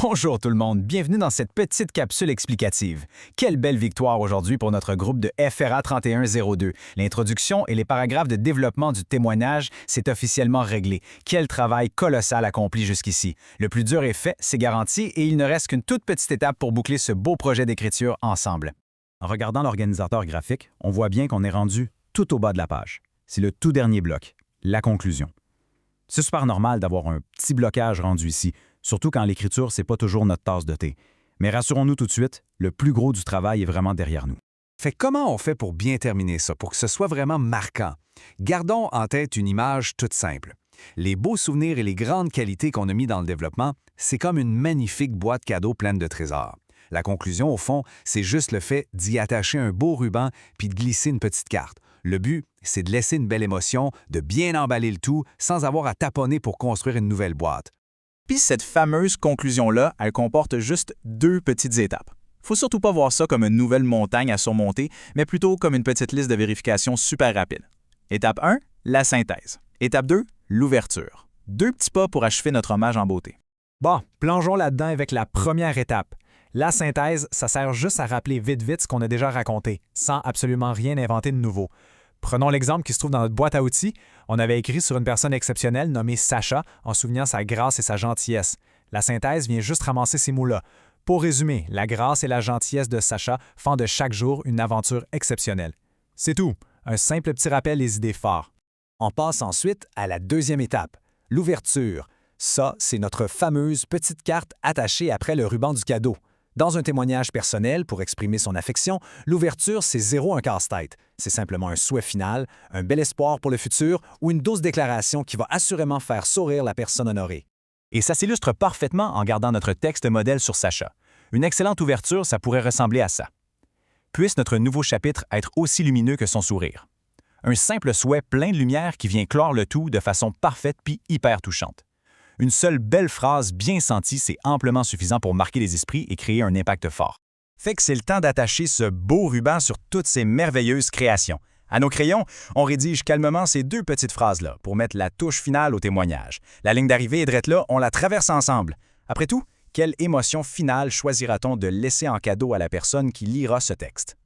Bonjour tout le monde, bienvenue dans cette petite capsule explicative. Quelle belle victoire aujourd'hui pour notre groupe de FRA 3102. L'introduction et les paragraphes de développement du témoignage, c'est officiellement réglé. Quel travail colossal accompli jusqu'ici. Le plus dur est fait, c'est garanti, et il ne reste qu'une toute petite étape pour boucler ce beau projet d'écriture ensemble. En regardant l'organisateur graphique, on voit bien qu'on est rendu tout au bas de la page. C'est le tout dernier bloc, la conclusion. C'est super normal d'avoir un petit blocage rendu ici, surtout quand l'écriture, c'est pas toujours notre tasse de thé. Mais rassurons-nous tout de suite, le plus gros du travail est vraiment derrière nous. Fait comment on fait pour bien terminer ça, pour que ce soit vraiment marquant? Gardons en tête une image toute simple. Les beaux souvenirs et les grandes qualités qu'on a mis dans le développement, c'est comme une magnifique boîte cadeau pleine de trésors. La conclusion, au fond, c'est juste le fait d'y attacher un beau ruban puis de glisser une petite carte. Le but, c'est de laisser une belle émotion, de bien emballer le tout sans avoir à taponner pour construire une nouvelle boîte. Puis cette fameuse conclusion-là, elle comporte juste 2 petites étapes. Faut surtout pas voir ça comme une nouvelle montagne à surmonter, mais plutôt comme une petite liste de vérification super rapide. Étape 1, la synthèse. Étape 2, l'ouverture. 2 petits pas pour achever notre hommage en beauté. Bon, plongeons là-dedans avec la première étape. La synthèse, ça sert juste à rappeler vite ce qu'on a déjà raconté, sans absolument rien inventer de nouveau. Prenons l'exemple qui se trouve dans notre boîte à outils. On avait écrit sur une personne exceptionnelle nommée Sacha en soulignant sa grâce et sa gentillesse. La synthèse vient juste ramasser ces mots-là. Pour résumer, la grâce et la gentillesse de Sacha font de chaque jour une aventure exceptionnelle. C'est tout. Un simple petit rappel des idées fortes. On passe ensuite à la deuxième étape, l'ouverture. Ça, c'est notre fameuse petite carte attachée après le ruban du cadeau. Dans un témoignage personnel pour exprimer son affection, l'ouverture, c'est zéro un casse-tête. C'est simplement un souhait final, un bel espoir pour le futur ou une douce déclaration qui va assurément faire sourire la personne honorée. Et ça s'illustre parfaitement en gardant notre texte modèle sur Sacha. Une excellente ouverture, ça pourrait ressembler à ça. Puisse notre nouveau chapitre être aussi lumineux que son sourire. Un simple souhait plein de lumière qui vient clore le tout de façon parfaite puis hyper touchante. Une seule belle phrase bien sentie, c'est amplement suffisant pour marquer les esprits et créer un impact fort. Fait que c'est le temps d'attacher ce beau ruban sur toutes ces merveilleuses créations. À nos crayons, on rédige calmement ces 2 petites phrases-là pour mettre la touche finale au témoignage. La ligne d'arrivée est drette là, on la traverse ensemble. Après tout, quelle émotion finale choisira-t-on de laisser en cadeau à la personne qui lira ce texte?